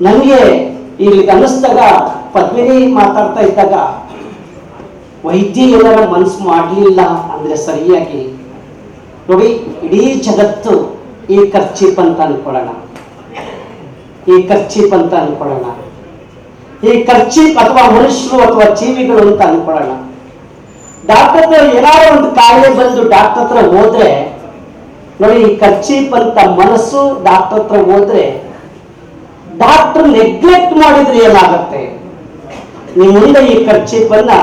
ನನಗೆ ಇಲ್ಲಿ ಅನ್ನಿಸ್ದಾಗ, ಪದ್ಮಿನಿ ಮಾತಾಡ್ತಾ ಇದ್ದಾಗ, ವೈದ್ಯ ಏನಾರ ಮನಸ್ಸು ಮಾಡಲಿಲ್ಲ ಅಂದ್ರೆ ಸರಿಯಾಗಿ ನೋಡಿ, ಇಡೀ ಜಗತ್ತು ಈ ಖರ್ಚೀಪ್ ಅಂತ ಅನ್ಕೊಳ್ಳೋಣ, ಈ ಖರ್ಚೀಪ್ ಅಂತ ಅನ್ಕೊಳ್ಳೋಣ, ಈ ಖರ್ಚೀಪ್ ಅಥವಾ ಮನುಷ್ಯರು ಅಥವಾ ಜೀವಿಗಳು ಅಂತ ಅನ್ಕೊಳ್ಳೋಣ. ಡಾಕ್ಟರ್ ಹತ್ರ ಏನಾದ್ರು ಒಂದು ಕಾಯಿಲೆ ಬಂದು ಡಾಕ್ಟರ್ ಹತ್ರ ಹೋದ್ರೆ ನೋಡಿ, ಈ ಖರ್ಚೀಪ್ ಅಂತ ಮನಸ್ಸು ಡಾಕ್ಟರ್ ಹತ್ರ ಹೋದ್ರೆ, ಡಾಕ್ಟರ್ ನೆಗ್ಲೆಕ್ಟ್ ಮಾಡಿದ್ರೆ ಏನಾಗುತ್ತೆ? ನೀವು ಮುಂದೆ ಈ ಖರ್ಚೀಪ್ ಅನ್ನ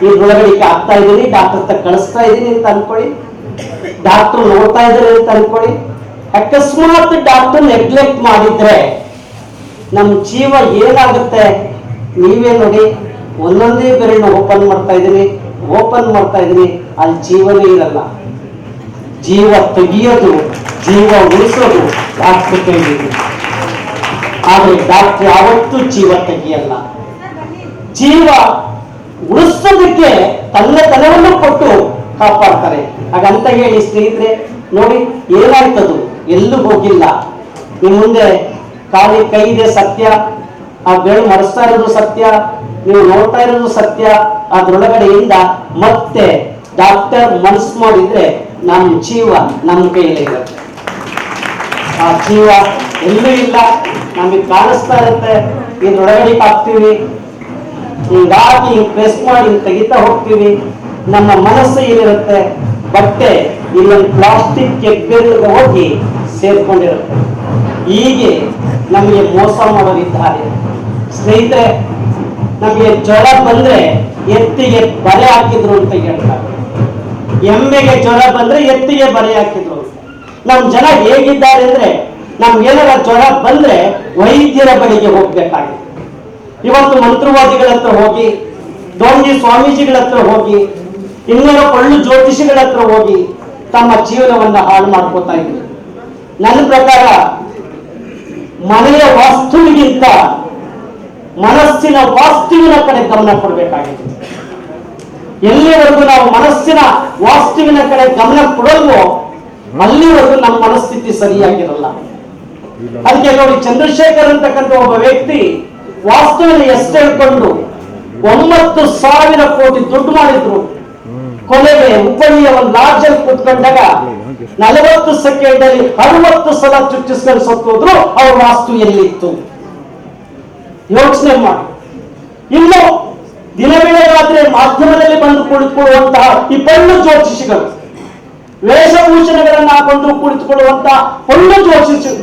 ಇದ್ರೊಳಗಡೆ ಹಾಕ್ತಾ ಇದ್ದೀನಿ, ಡಾಕ್ಟರ್ ಹತ್ರ ಕಳಿಸ್ತಾ ಇದ್ದೀನಿ ಅಂತ ಅನ್ಕೊಳ್ಳಿ, ಡಾಕ್ಟರ್ ನೋಡ್ತಾ ಇದ್ದಾರೆ ಅಂತ ಅನ್ಕೊಳ್ಳಿ. ಅಕಸ್ಮಾತ್ ಡಾಕ್ಟರ್ ನೆಗ್ಲೆಕ್ಟ್ ಮಾಡಿದ್ರೆ ನಮ್ಮ ಜೀವ ಏನಾಗುತ್ತೆ ನೀವೇ ನೋಡಿ. ಒಂದೊಂದೇ ಬೆರಳನ್ನ ಓಪನ್ ಮಾಡ್ತಾ ಇದ್ದೀನಿ, ಅಲ್ಲಿ ಜೀವನೇ ಇರಲ್ಲ. ಜೀವ ತೆಗಿಯೋದು, ಜೀವ ಉಳಿಸೋದು ಡಾಕ್ಟರ್ ಕೈಲಿದೆ. ಆದರೆ ಡಾಕ್ಟರ್ ಯಾವತ್ತೂ ಜೀವ ತೆಗಿಯಲ್ಲ. ಜೀವ ಉಳಿಸೋದಕ್ಕೆ ತನ್ನತನವನ್ನು ಕೊಟ್ಟು ಕಾಪಾಡ್ತಾರೆ. ಹಾಗಂತ ಹೇಳಿ ಸ್ನೇಹಿತರೆ ನೋಡಿ, ಏನಾಯ್ತದು? ಎಲ್ಲೂ ಹೋಗಿಲ್ಲ. ನಿಮ್ಮ ಮುಂದೆ ಖಾಲಿ ಕೈ ಇದೆ ಸತ್ಯ, ಆ ಬೆರಳು ಮರೆಸ್ತಾ ಇರೋದು ಸತ್ಯ, ನೀವು ನೋಡ್ತಾ ಇರೋದು ಸತ್ಯ. ಅದ್ರೊಳಗಡೆಯಿಂದ ಮತ್ತೆ ಡಾಕ್ಟರ್ ಮನಸ್ಸು ಮಾಡಿದ್ರೆ ನಮ್ಮ ಜೀವ ನಮ್ಮ ಕೈಯಲ್ಲಿ ಇರುತ್ತೆ. ಆ ಜೀವ ಎಲ್ಲೂ ಇಲ್ಲ, ನಮಗೆ ಕಾಣಿಸ್ತಾ ಇರುತ್ತೆ. ಇದ್ರೊಳಗಡೆ ಹಾಕ್ತೀವಿ, ಹಿಂಗಾಗಿ ಪ್ರೆಸ್ ಮಾಡಿ ತೆಗಿತಾ ಹೋಗ್ತೀವಿ. ನಮ್ಮ ಮನಸ್ಸು ಏನಿರುತ್ತೆ, ಬಟ್ಟೆ ಇಲ್ಲೊಂದು ಪ್ಲಾಸ್ಟಿಕ್ ಕೆಬ್ಬೆರಳಿಗೆ ಹೋಗಿ ಸೇರ್ಕೊಂಡಿರುತ್ತೆ. ಹೀಗೆ ನಮಗೆ ಮೋಸ ಮಾಡೋರಿದ್ದಾರೆ ಸ್ನೇಹಿತರೆ. ನಮಗೆ ಜ್ವರ ಬಂದ್ರೆ ಎತ್ತಿಗೆ ಬರೆ ಹಾಕಿದ್ರು ಅಂತ ಹೇಳ್ತಾರೆ. ಎಮ್ಮೆಗೆ ಜ್ವರ ಬಂದ್ರೆ ಎತ್ತಿಗೆ ಬರೆ ಹಾಕಿದ್ರು ಅಂತ. ನಮ್ಮ ಜನ ಹೇಗಿದ್ದಾರೆ ಅಂದ್ರೆ, ನಮ್ಗೇನಾರ ಜ್ವರ ಬಂದ್ರೆ ವೈದ್ಯರ ಬಳಿಗೆ ಹೋಗ್ಬೇಕಾಗಿದೆ. ಇವತ್ತು ಮಂತ್ರವಾದಿಗಳ ಹತ್ರ ಹೋಗಿ, ಡೋಂಗಿ ಸ್ವಾಮೀಜಿಗಳ ಹತ್ರ ಹೋಗಿ, ಇನ್ನೇನೋ ಕೊಳ್ಳು ಜ್ಯೋತಿಷಿಗಳ ಹತ್ರ ಹೋಗಿ ತಮ್ಮ ಜೀವನವನ್ನ ಹಾಳು ಮಾಡ್ಕೋತಾ ಇದ್ರು. ನನ್ನ ಪ್ರಕಾರ ಮನೆಯ ವಾಸ್ತುವಿಗಿಂತ ಮನಸ್ಸಿನ ವಾಸ್ತುವಿನ ಕಡೆ ಗಮನ ಕೊಡಬೇಕಾಗಿದೆ. ಎಲ್ಲಿವರೆಗೂ ನಾವು ಮನಸ್ಸಿನ ವಾಸ್ತುವಿನ ಕಡೆ ಗಮನ ಕೊಡಲ್ವೋ ಅಲ್ಲಿವರೆಗೂ ನಮ್ಮ ಮನಸ್ಥಿತಿ ಸರಿಯಾಗಿರಲ್ಲ. ಅದಕ್ಕೆ ನೋಡಿ, ಚಂದ್ರಶೇಖರ್ ಅಂತಕ್ಕಂಥ ಒಬ್ಬ ವ್ಯಕ್ತಿ ವಾಸ್ತುವಿನ ಎಷ್ಟು ಹೇಳ್ಕೊಂಡು 9,000 ಕೋಟಿ ದುಡ್ಡು ಮಾಡಿದ್ರು. ಕೊನೆಗೆ ಹುಬ್ಬಳ್ಳಿಯ ಒಂದು ಲಾಡ್ಜಲ್ಲಿ ಕೂತ್ಕೊಂಡಾಗ 40 ಸೆಕೆಂಡಲ್ಲಿ 60 ಸಲ ಚುಚ್ಚಿಸ್ಕೊಂಡು ಸತ್ತೋದ್ರು. ಅವ್ರ ವಾಸ್ತು ಎಲ್ಲಿತ್ತು ಯೋಚನೆ ಮಾಡಿ. ಇನ್ನು ದಿನ ಬೆಳಗಾದ್ರೆ ಮಾಧ್ಯಮದಲ್ಲಿ ಬಂದು ಕುಳಿತುಕೊಳ್ಳುವಂತಹ ಈ ಪೊಳ್ಳು ಜ್ಯೋತಿಷಿಗಳು, ವೇಷಭೂಷಣಗಳನ್ನ ಹಾಕೊಂಡು ಕುಳಿತುಕೊಳ್ಳುವಂತಹ ಪೊಳ್ಳು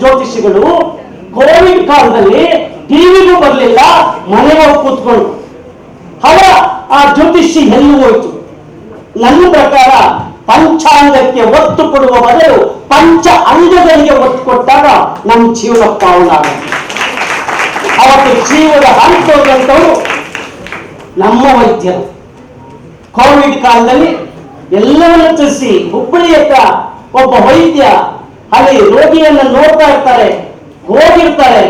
ಜ್ಯೋತಿಷಿಗಳು ಕೋವಿಡ್ ಕಾಲದಲ್ಲಿ ಟಿವಿಗೂ ಬರಲಿಲ್ಲ, ಮನೆಗೆ ಕೂತ್ಕೊಂಡು ಅವರ ಆ ಜ್ಯೋತಿಷಿ ಎಲ್ಲಿ ಹೋಯ್ತು? ನನ್ನ ಪ್ರಕಾರ ಪಂಚಾಂಗಕ್ಕೆ ಒತ್ತು ಕೊಡುವ ಬದಲು ಪಂಚ ಅಂಗಗಳಿಗೆ ಒತ್ತು ಕೊಟ್ಟಾಗ ನಮ್ಮ ಜೀವನ ಪಾವನಾಗುತ್ತೆ. ಅವತ್ತು ಜೀವದ ಹಂತವರು ನಮ್ಮ ವೈದ್ಯರು. ಕೋವಿಡ್ ಕಾಲದಲ್ಲಿ ಎಲ್ಲವನ್ನೂ ತಿಳಿಸಿ ಹುಬ್ಬಳ್ಳಿ ಹತ್ರ ಒಬ್ಬ ವೈದ್ಯ ಅಲ್ಲಿ ರೋಗಿಯನ್ನ ನೋಡ್ತಾ ಇರ್ತಾರೆ, ಹೋಗಿರ್ತಾರೆ,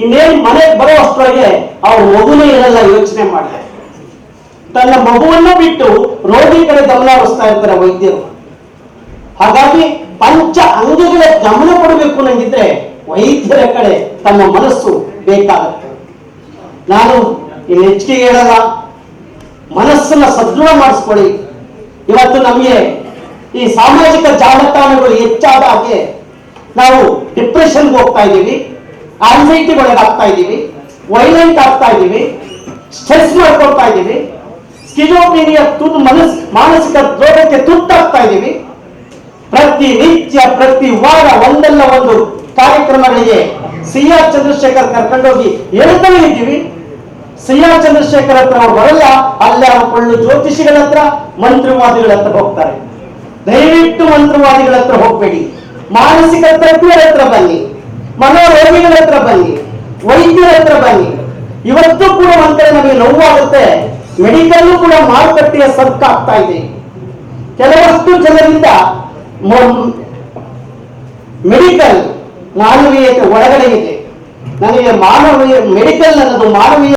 ಇನ್ನೇನು ಮನೆಗೆ ಬರೋ ಅಷ್ಟರೊಳಗೆ ಅವ್ರ ಮಗುನೇ ಇರಲ್ಲ. ಯೋಚನೆ ಮಾಡಿ, ತನ್ನ ಮಗುವನ್ನು ಬಿಟ್ಟು ರೋಗಿ ಕಡೆ ಗಮನ ಹರಿಸ್ತಾ ಇರ್ತಾರೆ ವೈದ್ಯರು. ಹಾಗಾಗಿ ಪಂಚ ಅಂಗಗಳ ಗಮನ ಕೊಡಬೇಕು ನಂಗಿದ್ರೆ ವೈದ್ಯರ ಕಡೆ ತಮ್ಮ ಮನಸ್ಸು ಬೇಕಾಗುತ್ತೆ. ನಾನು ಇಲ್ಲಿ ಹೆಚ್ಚಿಗೆ ಹೇಳಲ್ಲ, ಮನಸ್ಸನ್ನ ಸದೃಢ ಮಾಡಿಸ್ಕೊಳ್ಳಿ. ಇವತ್ತು ನಮಗೆ ಈ ಸಾಮಾಜಿಕ ಜಾಲತಾಣಗಳು ಹೆಚ್ಚಾದ ಹಾಗೆ ನಾವು ಡಿಪ್ರೆಷನ್ಗೆ ಹೋಗ್ತಾ ಇದ್ದೀವಿ, ಆನ್ಸೈಟಿ ಒಳಗಾಗ್ತಾ ಇದ್ದೀವಿ, ವೈಲೆಂಟ್ ಆಗ್ತಾ ಇದ್ದೀವಿ, ಸ್ಟ್ರೆಸ್ ಮಾಡ್ಕೊಳ್ತಾ ಇದ್ದೀವಿ, ಸ್ಕಿಜೋಫ್ರೀನಿಯಾ ಮಾನಸಿಕ ರೋಗಕ್ಕೆ ತುತ್ತಾಗ್ತಾ ಇದ್ದೀವಿ. ಪ್ರತಿನಿತ್ಯ ಪ್ರತಿ ವಾರ ಒಂದಲ್ಲ ಒಂದು ಕಾರ್ಯಕ್ರಮಗಳಿಗೆ ಸಿ.ಆರ್. ಚಂದ್ರಶೇಖರ್ ಕರ್ಕೊಂಡೋಗಿ ಹೇಳ್ತಾನೆ ಇದ್ದೀವಿ. ಸಿ.ಆರ್. ಚಂದ್ರಶೇಖರ್ ಹತ್ರ ಅವ್ರು ಬರಲ್ಲ, ಅಲ್ಲೇ ಅವ್ರ ಕೊಳ್ಳು ಜ್ಯೋತಿಷಿಗಳ ಹತ್ರ, ಮಂತ್ರವಾದಿಗಳ ಹತ್ರ ಹೋಗ್ತಾರೆ. ದಯವಿಟ್ಟು ಮಂತ್ರವಾದಿಗಳ ಹತ್ರ ಹೋಗ್ಬೇಡಿ, ಮಾನಸಿಕ ತಜ್ಞರ ಹತ್ರ ಬನ್ನಿ, ಮನೋರೋಗಿಗಳ ಹತ್ರ ಬನ್ನಿ, ವೈದ್ಯರ ಹತ್ರ ಬನ್ನಿ. ಇವತ್ತು ಕೂಡ ಒಂದ್ ಕಡೆ ನಮಗೆ ನೋವಾಗುತ್ತೆ, ಮೆಡಿಕಲ್ ಕೂಡ ಮಾರುಕಟ್ಟೆಯ ಸರ್ಕಾಗ್ತಾ ಇದೆ. ಕೆಲವಷ್ಟು ಜನರಿಂದ ಮೆಡಿಕಲ್ ಮಾನವೀಯತೆ ಒಳಗಡೆ ಇದೆ. ನನಗೆ ಮೆಡಿಕಲ್ ಅನ್ನೋದು ಮಾನವೀಯ